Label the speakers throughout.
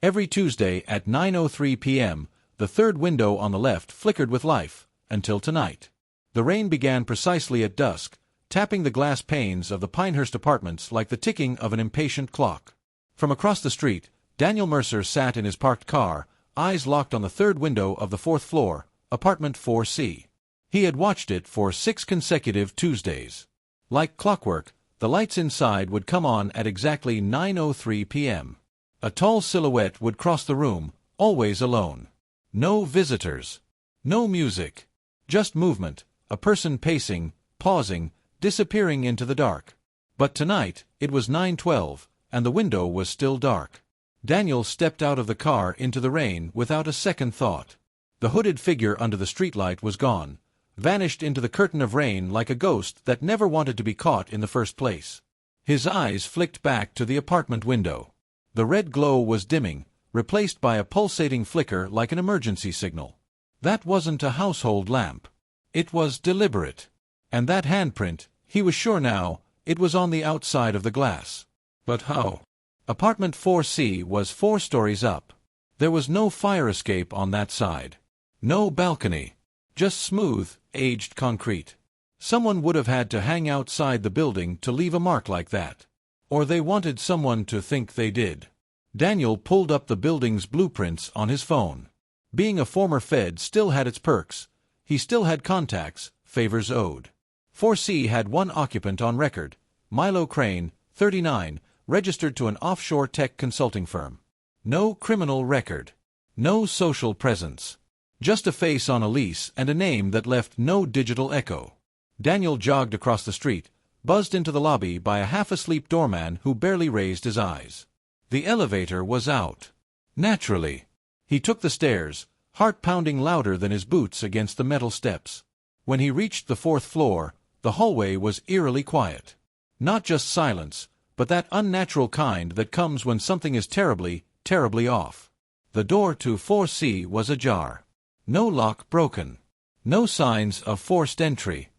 Speaker 1: Every Tuesday at 9:03 p.m., the third window on the left flickered with life, until tonight. The rain began precisely at dusk, tapping the glass panes of the Pinehurst apartments like the ticking of an impatient clock. From across the street, Daniel Mercer sat in his parked car, eyes locked on the third window of the fourth floor, apartment 4C. He had watched it for 6 consecutive Tuesdays. Like clockwork, the lights inside would come on at exactly 9:03 p.m. A tall silhouette would cross the room, always alone. No visitors. No music. Just movement, a person pacing, pausing, disappearing into the dark. But tonight, it was 9:12, and the window was still dark. Daniel stepped out of the car into the rain without a second thought. The hooded figure under the streetlight was gone, vanished into the curtain of rain like a ghost that never wanted to be caught in the first place. His eyes flicked back to the apartment window. The red glow was dimming, replaced by a pulsating flicker like an emergency signal. That wasn't a household lamp. It was deliberate. And that handprint, he was sure now, it was on the outside of the glass. But how? Apartment 4C was 4 stories up. There was no fire escape on that side. No balcony. Just smooth, aged concrete. Someone would have had to hang outside the building to leave a mark like that. Or they wanted someone to think they did. Daniel pulled up the building's blueprints on his phone. Being a former Fed still had its perks. He still had contacts, favors owed. 4C had one occupant on record, Milo Crane, 39, registered to an offshore tech consulting firm. No criminal record. No social presence. Just a face on a lease and a name that left no digital echo. Daniel jogged across the street, buzzed into the lobby by a half-asleep doorman who barely raised his eyes. The elevator was out. Naturally. He took the stairs, heart pounding louder than his boots against the metal steps. When he reached the 4th floor, the hallway was eerily quiet. Not just silence, but that unnatural kind that comes when something is terribly, terribly off. The door to 4C was ajar. No lock broken. No signs of forced entry.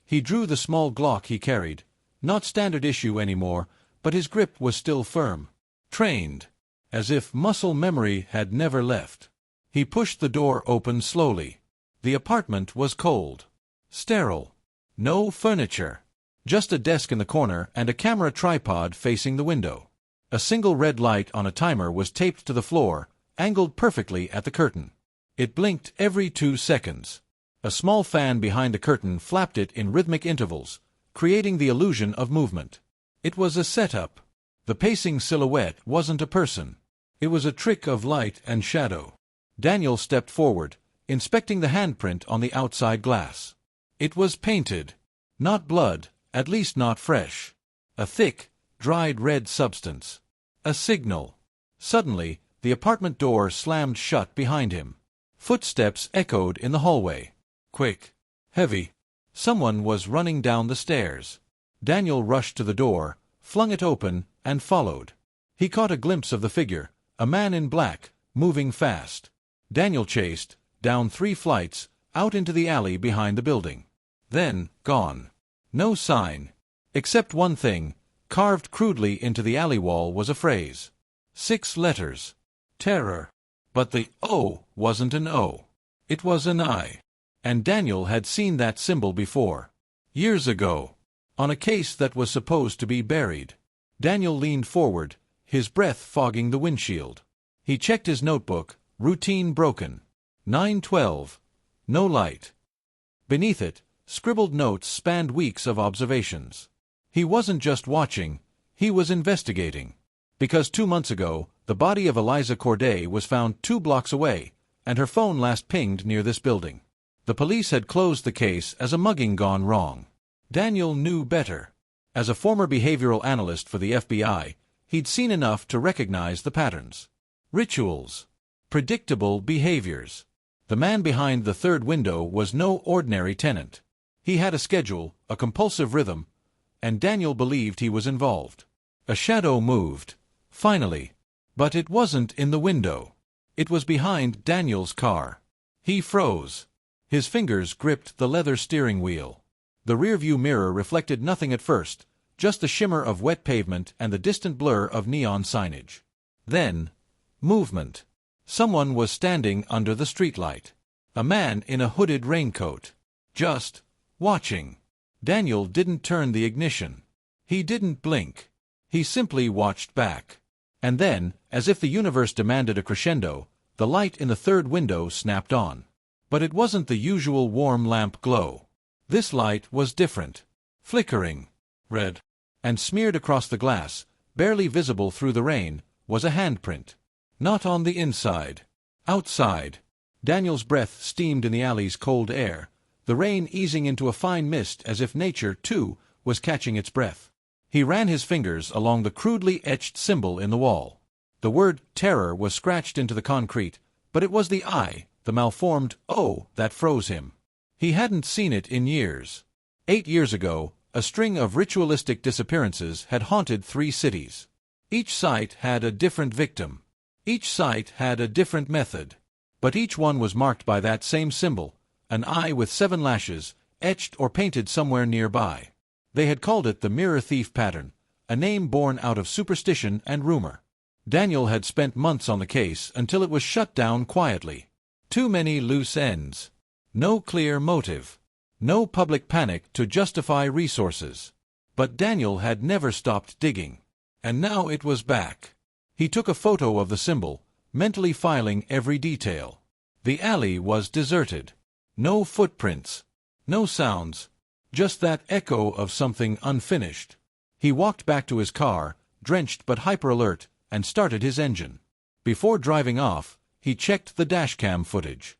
Speaker 1: He drew the small Glock he carried, not standard issue anymore, but his grip was still firm. Trained. As if muscle memory had never left. He pushed the door open slowly. The apartment was cold. Sterile. No furniture. Just a desk in the corner and a camera tripod facing the window. A single red light on a timer was taped to the floor, angled perfectly at the curtain. It blinked every 2 seconds. A small fan behind the curtain flapped it in rhythmic intervals, creating the illusion of movement. It was a setup. The pacing silhouette wasn't a person. It was a trick of light and shadow. Daniel stepped forward, inspecting the handprint on the outside glass. It was painted. Not blood, at least not fresh. A thick, dried red substance. A signal. Suddenly, the apartment door slammed shut behind him. Footsteps echoed in the hallway. Quick. Heavy. Someone was running down the stairs. Daniel rushed to the door, flung it open, and followed. He caught a glimpse of the figure, a man in black, moving fast. Daniel chased, down 3 flights, out into the alley behind the building. Then, gone. No sign. Except one thing, carved crudely into the alley wall was a phrase. 6 letters. Terror. But the O wasn't an O. It was an I. And Daniel had seen that symbol before. Years ago. On a case that was supposed to be buried. Daniel leaned forward, his breath fogging the windshield. He checked his notebook, routine broken. 9:12. No light. Beneath it, scribbled notes spanned weeks of observations. He wasn't just watching, he was investigating. Because 2 months ago, the body of Eliza Corday was found 2 blocks away, and her phone last pinged near this building. The police had closed the case as a mugging gone wrong. Daniel knew better. As a former behavioral analyst for the FBI, he'd seen enough to recognize the patterns. Rituals. Predictable behaviors. The man behind the third window was no ordinary tenant. He had a schedule, a compulsive rhythm, and Daniel believed he was involved. A shadow moved. Finally. But it wasn't in the window. It was behind Daniel's car. He froze. His fingers gripped the leather steering wheel. The rearview mirror reflected nothing at first, just the shimmer of wet pavement and the distant blur of neon signage. Then, Movement. Someone was standing under the streetlight. A man in a hooded raincoat. Just watching. Daniel didn't turn the ignition. He didn't blink. He simply watched back. And then, as if the universe demanded a crescendo, the light in the third window snapped on. But it wasn't the usual warm lamp glow. This light was different. Flickering. Red. And smeared across the glass, barely visible through the rain, was a handprint. Not on the inside. Outside. Daniel's breath steamed in the alley's cold air, the rain easing into a fine mist as if nature, too, was catching its breath. He ran his fingers along the crudely etched symbol in the wall. The word terror was scratched into the concrete, but it was the I, the malformed O, that froze him. He hadn't seen it in years. 8 years ago, a string of ritualistic disappearances had haunted 3 cities. Each site had a different victim. Each site had a different method. But each one was marked by that same symbol, an eye with 7 lashes, etched or painted somewhere nearby. They had called it the mirror thief pattern, a name born out of superstition and rumor. Daniel had spent months on the case until it was shut down quietly. Too many loose ends. No clear motive. No public panic to justify resources. But Daniel had never stopped digging. And now it was back. He took a photo of the symbol, mentally filing every detail. The alley was deserted. No footprints. No sounds. Just that echo of something unfinished. He walked back to his car, drenched but hyper-alert, and started his engine. Before driving off, he checked the dashcam footage.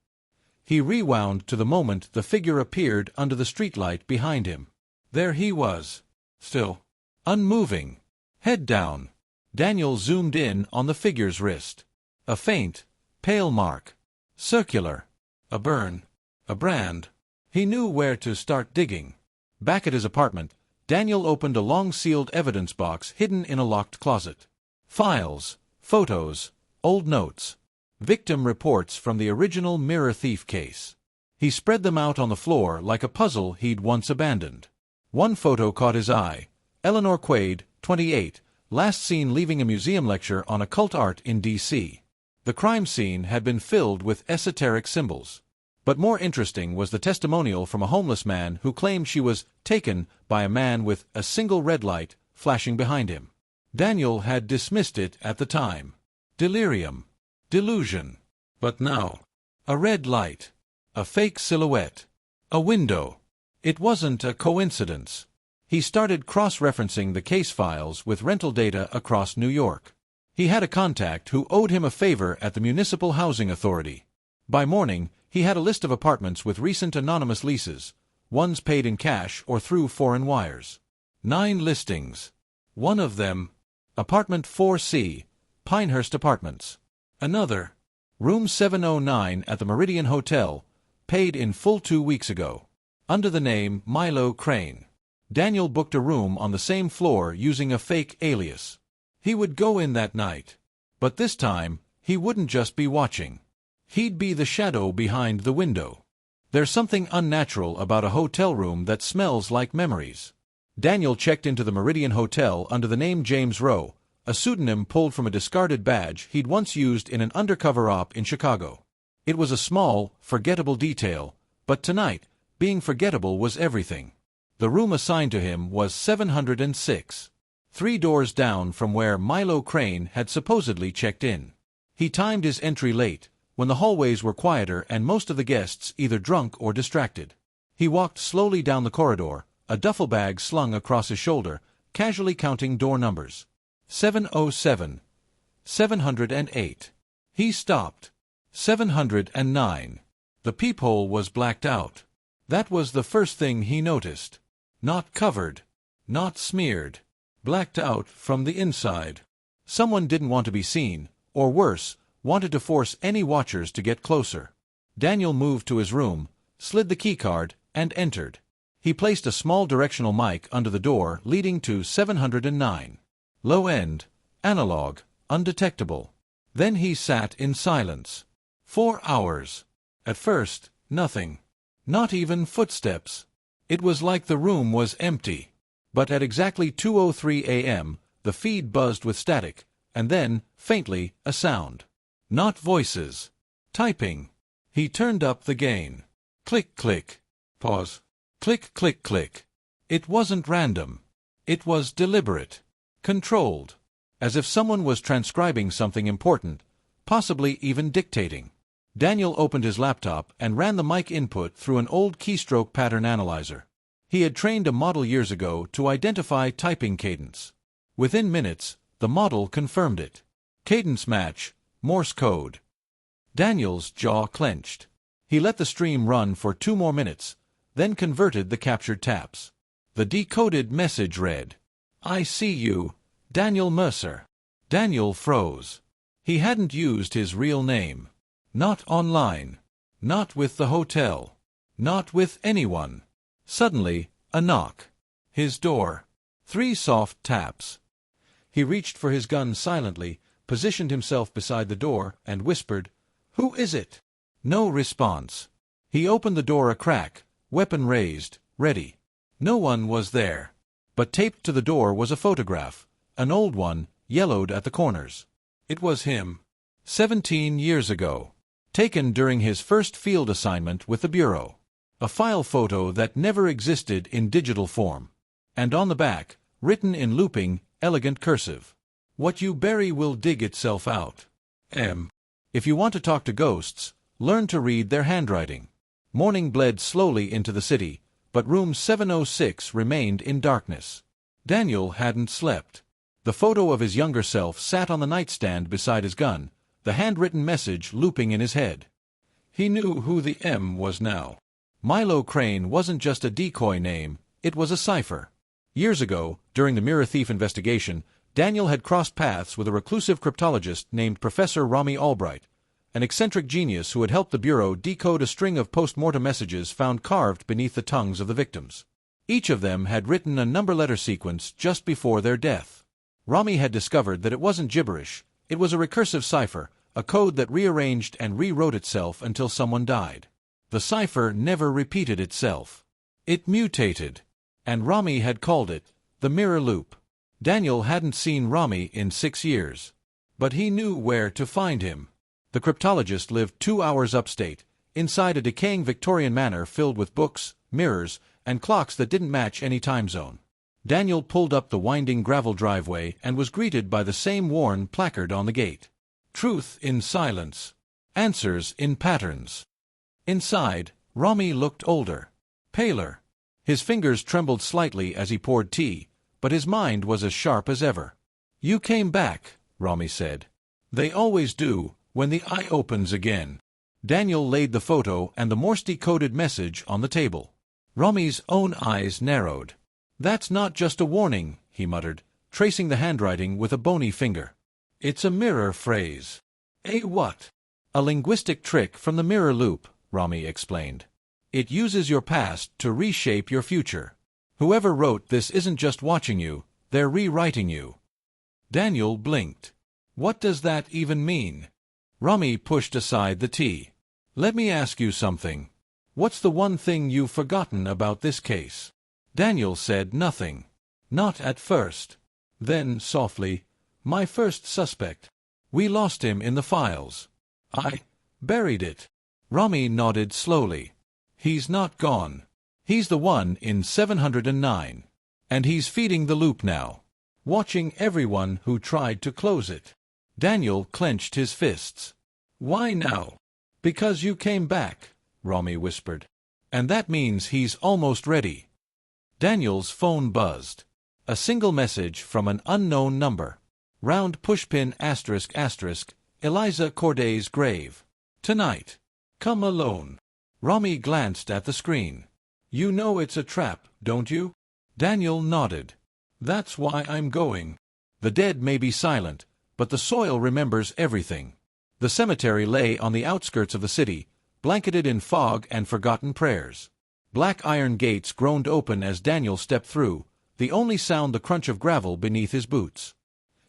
Speaker 1: He rewound to the moment the figure appeared under the streetlight behind him. There he was. Still. Unmoving. Head down. Daniel zoomed in on the figure's wrist. A faint, pale mark. Circular. A burn. A brand. He knew where to start digging. Back at his apartment, Daniel opened a long-sealed evidence box hidden in a locked closet. Files, photos, old notes. Victim reports from the original mirror thief case. He spread them out on the floor like a puzzle he'd once abandoned. One photo caught his eye. Eleanor Quaid, 28, last seen leaving a museum lecture on occult art in D.C. The crime scene had been filled with esoteric symbols. But more interesting was the testimonial from a homeless man who claimed she was taken by a man with a single red light flashing behind him. Daniel had dismissed it at the time. Delirium. Delusion. But now. A red light. A fake silhouette. A window. It wasn't a coincidence. He started cross-referencing the case files with rental data across New York. He had a contact who owed him a favor at the Municipal Housing Authority. By morning, he had a list of apartments with recent anonymous leases, ones paid in cash or through foreign wires. 9 listings. One of them, Apartment 4C, Pinehurst Apartments. Another, Room 709 at the Meridian Hotel, paid in full 2 weeks ago. Under the name Milo Crane. Daniel booked a room on the same floor using a fake alias. He would go in that night. But this time, he wouldn't just be watching. He'd be the shadow behind the window. There's something unnatural about a hotel room that smells like memories. Daniel checked into the Meridian Hotel under the name James Rowe, a pseudonym pulled from a discarded badge he'd once used in an undercover op in Chicago. It was a small, forgettable detail, but tonight, being forgettable was everything. The room assigned to him was 706, 3 doors down from where Milo Crane had supposedly checked in. He timed his entry late, when the hallways were quieter and most of the guests either drunk or distracted. He walked slowly down the corridor, a duffel bag slung across his shoulder, casually counting door numbers. 707. 708. He stopped. 709. The peephole was blacked out. That was the first thing he noticed. Not covered. Not smeared. Blacked out from the inside. Someone didn't want to be seen, or worse, wanted to force any watchers to get closer. Daniel moved to his room, slid the keycard, and entered. He placed a small directional mic under the door leading to 709. Low end, analog, undetectable. Then he sat in silence. 4 hours. At first, nothing. Not even footsteps. It was like the room was empty. But at exactly 2:03 a.m., the feed buzzed with static, and then, faintly, a sound. Not voices. Typing. He turned up the gain. Click, click. Pause. Click, click, click. It wasn't random. It was deliberate. Controlled. As if someone was transcribing something important, possibly even dictating. Daniel opened his laptop and ran the mic input through an old keystroke pattern analyzer. He had trained a model years ago to identify typing cadence. Within minutes, the model confirmed it. Cadence match, Morse code. Daniel's jaw clenched. He let the stream run for 2 more minutes, then converted the captured taps. The decoded message read, "I see you, Daniel Mercer." Daniel froze. He hadn't used his real name. Not online. Not with the hotel. Not with anyone. Suddenly, a knock. His door. 3 soft taps. He reached for his gun silently, positioned himself beside the door, and whispered, "Who is it?" No response. He opened the door a crack, weapon raised, ready. No one was there. But taped to the door was a photograph, an old one, yellowed at the corners. It was him. 17 years ago. Taken during his first field assignment with the Bureau. A file photo that never existed in digital form. And on the back, written in looping, elegant cursive, "What you bury will dig itself out. M. If you want to talk to ghosts, learn to read their handwriting." Morning bled slowly into the city, but room 706 remained in darkness. Daniel hadn't slept. The photo of his younger self sat on the nightstand beside his gun, the handwritten message looping in his head. He knew who the M was now. Milo Crane wasn't just a decoy name, it was a cipher. Years ago, during the mirror thief investigation, Daniel had crossed paths with a reclusive cryptologist named Professor Rami Albright, an eccentric genius who had helped the Bureau decode a string of post-mortem messages found carved beneath the tongues of the victims. Each of them had written a number-letter sequence just before their death. Rami had discovered that it wasn't gibberish, it was a recursive cipher, a code that rearranged and rewrote itself until someone died. The cipher never repeated itself. It mutated. And Rami had called it the mirror loop. Daniel hadn't seen Rami in 6 years. But he knew where to find him. The cryptologist lived 2 hours upstate, inside a decaying Victorian manor filled with books, mirrors, and clocks that didn't match any time zone. Daniel pulled up the winding gravel driveway and was greeted by the same worn placard on the gate. Truth in silence. Answers in patterns. Inside, Rami looked older. Paler. His fingers trembled slightly as he poured tea, but his mind was as sharp as ever. "You came back," Rami said. "They always do, when the eye opens again." Daniel laid the photo and the Morse-decoded message on the table. Rami's own eyes narrowed. "That's not just a warning," he muttered, tracing the handwriting with a bony finger. "It's a mirror phrase." "A what?" "A linguistic trick from the mirror loop," Rami explained. "It uses your past to reshape your future. Whoever wrote this isn't just watching you, they're rewriting you." Daniel blinked. "What does that even mean?" Rami pushed aside the tea. "Let me ask you something. What's the one thing you've forgotten about this case?" Daniel said nothing. "Not at first." Then, softly, "My first suspect. We lost him in the files. I buried it." Rami nodded slowly. "He's not gone. He's the one in 709. And he's feeding the loop now. Watching everyone who tried to close it." Daniel clenched his fists. "Why now?" "Because you came back," Rami whispered. "And that means he's almost ready." Daniel's phone buzzed. A single message from an unknown number. Round pushpin ***, Eliza Corday's grave. "Tonight. Come alone." Rami glanced at the screen. "You know it's a trap, don't you?" Daniel nodded. "That's why I'm going." The dead may be silent, but the soil remembers everything. The cemetery lay on the outskirts of the city, blanketed in fog and forgotten prayers. Black iron gates groaned open as Daniel stepped through, the only sound the crunch of gravel beneath his boots.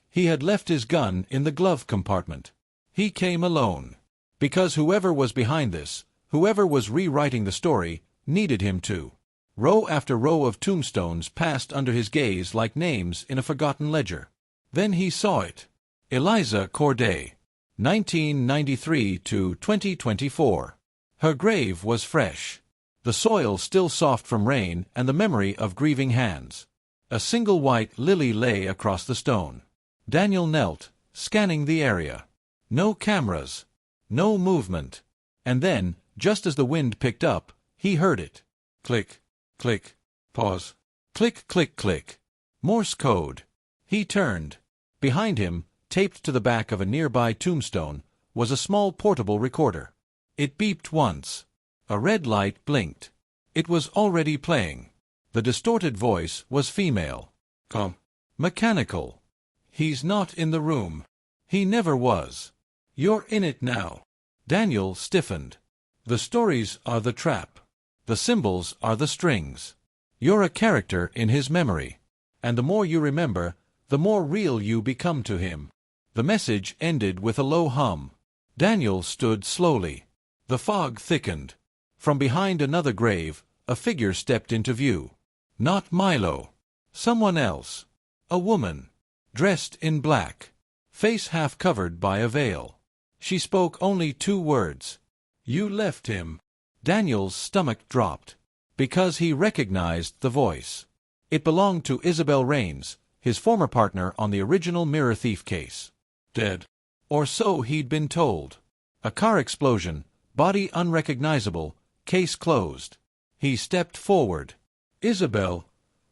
Speaker 1: He had left his gun in the glove compartment. He came alone. Because whoever was behind this, whoever was rewriting the story, needed him to. Row after row of tombstones passed under his gaze like names in a forgotten ledger. Then he saw it. Eliza Corday. 1993 to 2024. Her grave was fresh. The soil still soft from rain and the memory of grieving hands. A single white lily lay across the stone. Daniel knelt, scanning the area. No cameras. No movement. And then, just as the wind picked up, he heard it. Click, click, pause. Click, click, click. Morse code. He turned. Behind him, taped to the back of a nearby tombstone, was a small portable recorder. It beeped once. A red light blinked. It was already playing. The distorted voice was female. Come. Mechanical. He's not in the room. He never was. You're in it now. Daniel stiffened. The stories are the trap. The symbols are the strings. You're a character in his memory. And the more you remember, the more real you become to him. The message ended with a low hum. Daniel stood slowly. The fog thickened. From behind another grave, a figure stepped into view. Not Milo. Someone else. A woman. Dressed in black. Face half covered by a veil. She spoke only 2 words. You left him. Daniel's stomach dropped. Because he recognized the voice. It belonged to Isabel Raines, his former partner on the original mirror thief case. Dead. Or so he'd been told. A car explosion, body unrecognizable, case closed. He stepped forward. Isabel.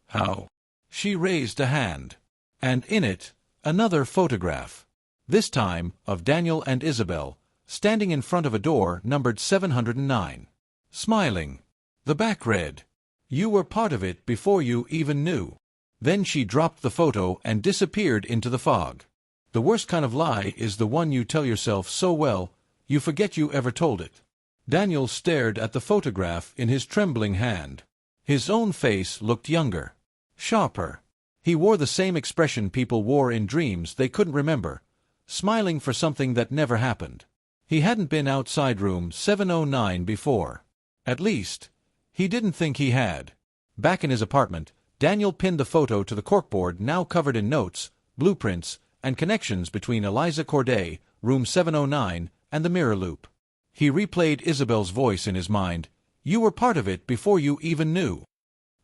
Speaker 1: How? She raised a hand. And in it, another photograph. This time, of Daniel and Isabel, standing in front of a door numbered 709. Smiling. The back read, You were part of it before you even knew. Then she dropped the photo and disappeared into the fog. The worst kind of lie is the one you tell yourself so well, you forget you ever told it. Daniel stared at the photograph in his trembling hand. His own face looked younger. Sharper. He wore the same expression people wore in dreams they couldn't remember, smiling for something that never happened. He hadn't been outside room 709 before. At least, he didn't think he had. Back in his apartment, Daniel pinned the photo to the corkboard now covered in notes, blueprints, and connections between Eliza Corday, room 709, and the mirror loop. He replayed Isabel's voice in his mind. You were part of it before you even knew.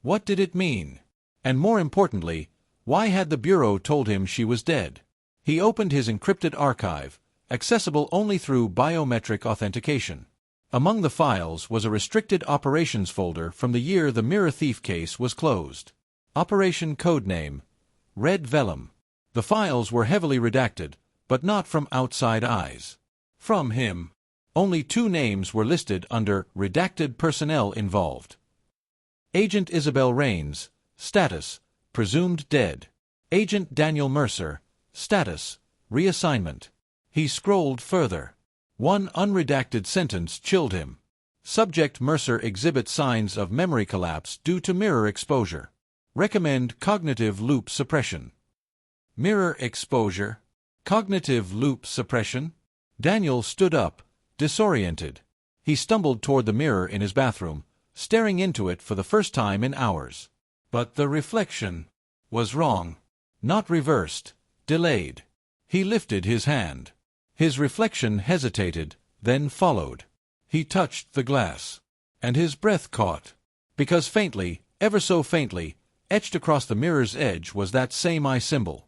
Speaker 1: What did it mean? And more importantly, why had the Bureau told him she was dead? He opened his encrypted archive, accessible only through biometric authentication. Among the files was a restricted operations folder from the year the mirror thief case was closed. Operation codename, Red Vellum. The files were heavily redacted, but not from outside eyes. From him. Only 2 names were listed under redacted personnel involved. Agent Isabel Raines, status, presumed dead. Agent Daniel Mercer, status, reassignment. He scrolled further. One unredacted sentence chilled him. Subject Mercer exhibits signs of memory collapse due to mirror exposure. Recommend cognitive loop suppression. Mirror exposure? Cognitive loop suppression? Daniel stood up, disoriented. He stumbled toward the mirror in his bathroom, staring into it for the first time in hours. But the reflection was wrong. Not reversed, delayed. He lifted his hand. His reflection hesitated, then followed. He touched the glass. And his breath caught. Because faintly, ever so faintly, etched across the mirror's edge was that same eye symbol.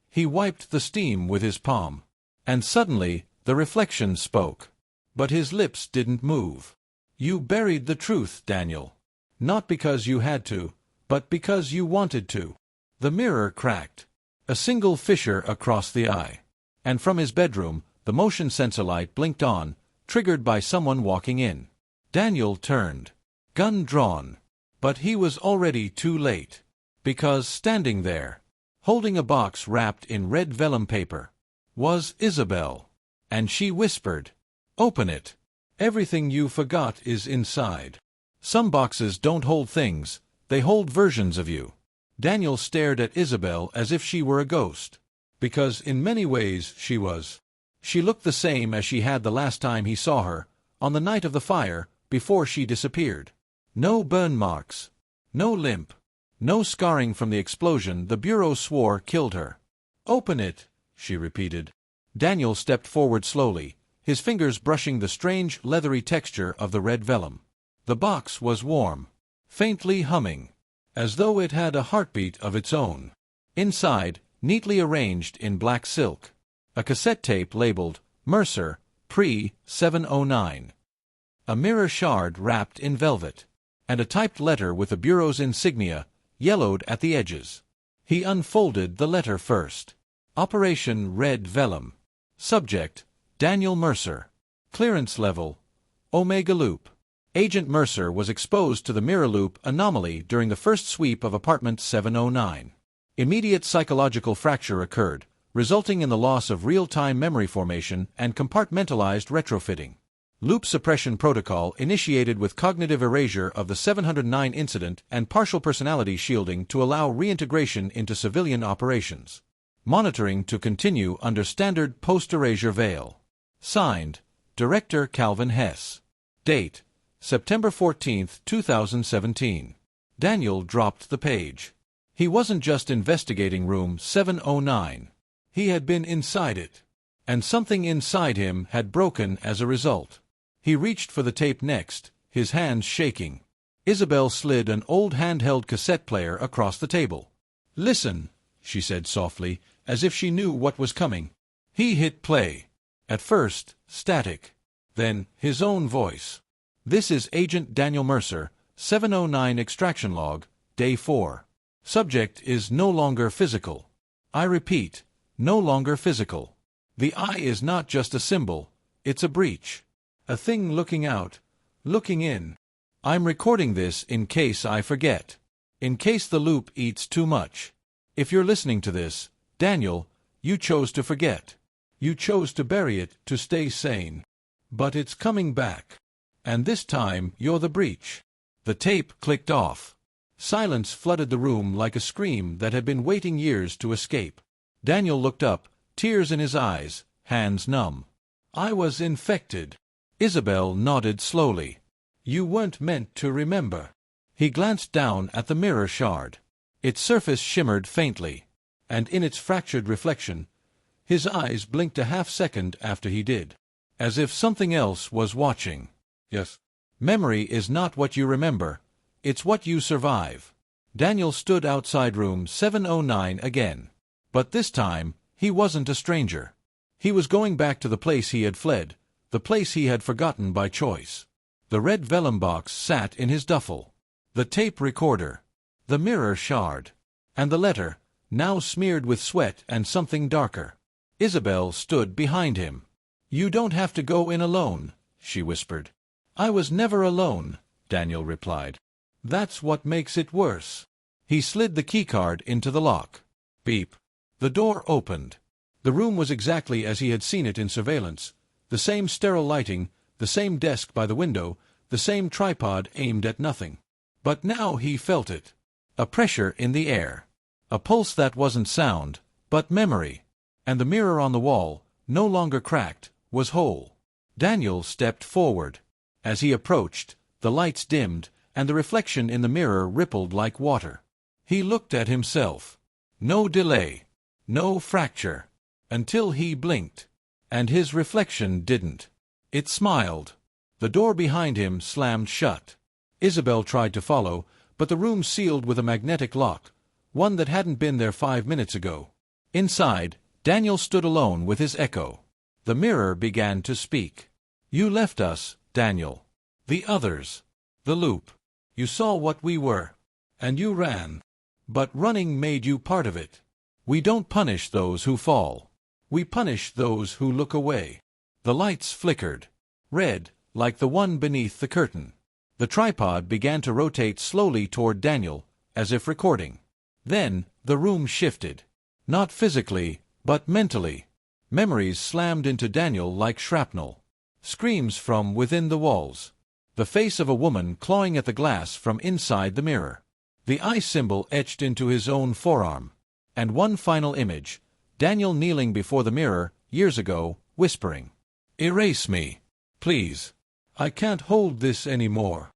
Speaker 1: He wiped the steam with his palm. And suddenly, the reflection spoke. But his lips didn't move. You buried the truth, Daniel. Not because you had to, but because you wanted to. The mirror cracked. A single fissure across the eye. And from his bedroom, the motion sensor light blinked on, triggered by someone walking in. Daniel turned. Gun drawn. But he was already too late. Because standing there, holding a box wrapped in red vellum paper, was Isabel. And she whispered, Open it. Everything you forgot is inside. Some boxes don't hold things, they hold versions of you. Daniel stared at Isabel as if she were a ghost. Because in many ways she was. She looked the same as she had the last time he saw her, on the night of the fire, before she disappeared. No burn marks. No limp. No scarring from the explosion the Bureau swore killed her. Open it, she repeated. Daniel stepped forward slowly, his fingers brushing the strange, leathery texture of the red vellum. The box was warm, faintly humming, as though it had a heartbeat of its own. Inside, neatly arranged in black silk, a cassette tape labeled Mercer, Pre-709. A mirror shard wrapped in velvet, and a typed letter with the bureau's insignia, yellowed at the edges. He unfolded the letter first. Operation Red Vellum. Subject, Daniel Mercer. Clearance level, Omega Loop. Agent Mercer was exposed to the mirror loop anomaly during the first sweep of apartment 709. Immediate psychological fracture occurred, resulting in the loss of real-time memory formation and compartmentalized retrofitting. Loop suppression protocol initiated with cognitive erasure of the 709 incident and partial personality shielding to allow reintegration into civilian operations. Monitoring to continue under standard post-erasure veil. Signed, Director Calvin Hess. Date, September 14, 2017. Daniel dropped the page. He wasn't just investigating room 709. He had been inside it. And something inside him had broken as a result. He reached for the tape next, his hands shaking. Isabel slid an old handheld cassette player across the table. "Listen," she said softly, as if she knew what was coming. He hit play. At first, static. Then, his own voice. "This is Agent Daniel Mercer, 709 extraction log, day 4. Subject is no longer physical. I repeat, no longer physical. The eye is not just a symbol, it's a breach. A thing looking out, looking in. I'm recording this in case I forget. In case the loop eats too much. If you're listening to this, Daniel, you chose to forget. You chose to bury it to stay sane. But it's coming back. And this time, you're the breach." The tape clicked off. Silence flooded the room like a scream that had been waiting years to escape. Daniel looked up, tears in his eyes, hands numb. "I was infected." Isabel nodded slowly. "You weren't meant to remember." He glanced down at the mirror shard. Its surface shimmered faintly, and in its fractured reflection, his eyes blinked a half-second after he did, as if something else was watching. "Yes. Memory is not what you remember, it's what you survive." Daniel stood outside room 709 again. But this time, he wasn't a stranger. He was going back to the place he had fled, the place he had forgotten by choice. The Red Vellum Box sat in his duffel. The tape recorder. The mirror shard. And the letter, now smeared with sweat and something darker. Isabel stood behind him. "You don't have to go in alone," she whispered. "I was never alone," Daniel replied. "That's what makes it worse." He slid the keycard into the lock. Beep. The door opened. The room was exactly as he had seen it in surveillance. The same sterile lighting, the same desk by the window, the same tripod aimed at nothing. But now he felt it. A pressure in the air. A pulse that wasn't sound, but memory. And the mirror on the wall, no longer cracked, was whole. Daniel stepped forward. As he approached, the lights dimmed, and the reflection in the mirror rippled like water. He looked at himself. No delay. No fracture. Until he blinked. And his reflection didn't. It smiled. The door behind him slammed shut. Isabel tried to follow, but the room sealed with a magnetic lock, one that hadn't been there 5 minutes ago. Inside, Daniel stood alone with his echo. The mirror began to speak. "You left us, Daniel. The others. The loop. You saw what we were. And you ran. But running made you part of it. We don't punish those who fall. We punish those who look away." The lights flickered. Red, like the one beneath the curtain. The tripod began to rotate slowly toward Daniel, as if recording. Then, the room shifted. Not physically, but mentally. Memories slammed into Daniel like shrapnel. Screams from within the walls. The face of a woman clawing at the glass from inside the mirror. The eye symbol etched into his own forearm. And one final image. Daniel kneeling before the mirror, years ago, whispering, "Erase me, please. I can't hold this anymore."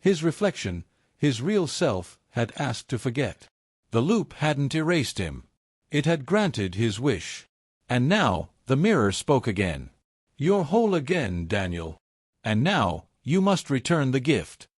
Speaker 1: His reflection, his real self, had asked to forget. The loop hadn't erased him. It had granted his wish. And now, The mirror spoke again. "You're whole again, Daniel. And now, you must return the gift."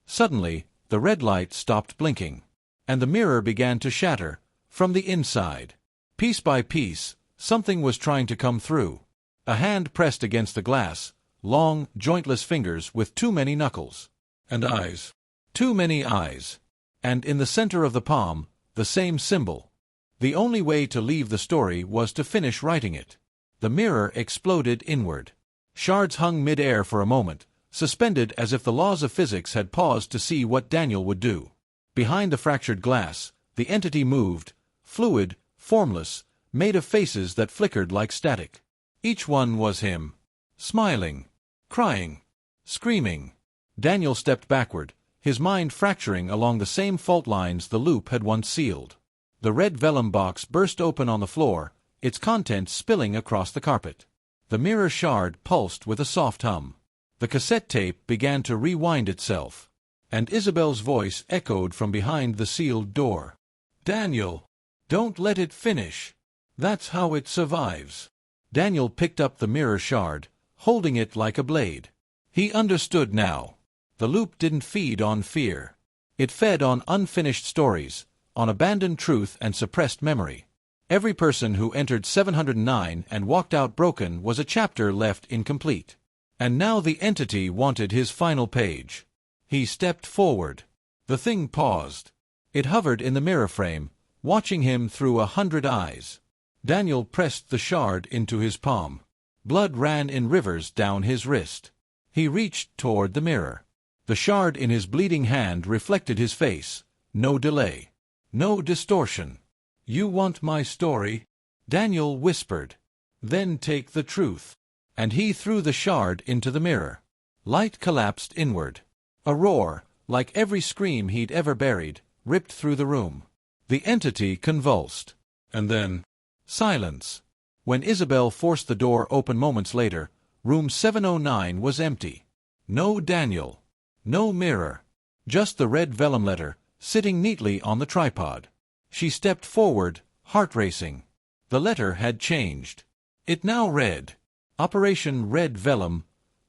Speaker 1: Suddenly, the red light stopped blinking, and the mirror began to shatter, from the inside. Piece by piece, something was trying to come through. A hand pressed against the glass, long, jointless fingers with too many knuckles. And eyes. Too many eyes. And in the center of the palm, the same symbol. The only way to leave the story was to finish writing it. The mirror exploded inward. Shards hung mid-air for a moment, suspended as if the laws of physics had paused to see what Daniel would do. Behind the fractured glass, the entity moved, fluid, formless, made of faces that flickered like static. Each one was him. Smiling. Crying. Screaming. Daniel stepped backward, his mind fracturing along the same fault lines the loop had once sealed. The red vellum box burst open on the floor, its contents spilling across the carpet. The mirror shard pulsed with a soft hum. The cassette tape began to rewind itself, and Isabel's voice echoed from behind the sealed door. "Daniel, don't let it finish. That's how it survives." Daniel picked up the mirror shard, holding it like a blade. He understood now. The loop didn't feed on fear. It fed on unfinished stories, on abandoned truth and suppressed memory. Every person who entered 709 and walked out broken was a chapter left incomplete. And now the entity wanted his final page. He stepped forward. The thing paused. It hovered in the mirror frame, watching him through 100 eyes. Daniel pressed the shard into his palm. Blood ran in rivers down his wrist. He reached toward the mirror. The shard in his bleeding hand reflected his face. No delay. No distortion. "You want my story?" Daniel whispered. "Then take the truth." And he threw the shard into the mirror. Light collapsed inward. A roar, like every scream he'd ever buried, ripped through the room. The entity convulsed. And then silence. When Isabel forced the door open moments later, room 709 was empty. No Daniel. No mirror. Just the red vellum letter, sitting neatly on the tripod. She stepped forward, heart racing. The letter had changed. It now read, "Operation Red Vellum,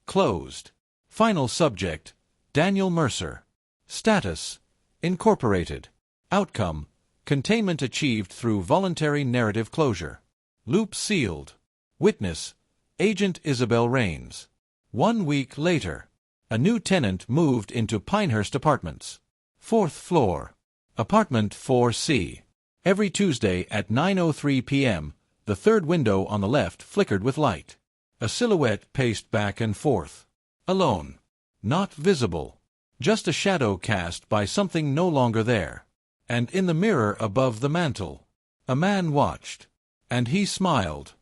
Speaker 1: closed. Final subject, Daniel Mercer. Status, incorporated. Outcome, containment achieved through voluntary narrative closure. Loop sealed. Witness, Agent Isabel Raines." 1 week later, a new tenant moved into Pinehurst Apartments. 4th floor. Apartment 4C. Every Tuesday at 9:03 p.m., the third window on the left flickered with light. A silhouette paced back and forth. Alone. Not visible. Just a shadow cast by something no longer there. And in the mirror above the mantel, a man watched. And he smiled.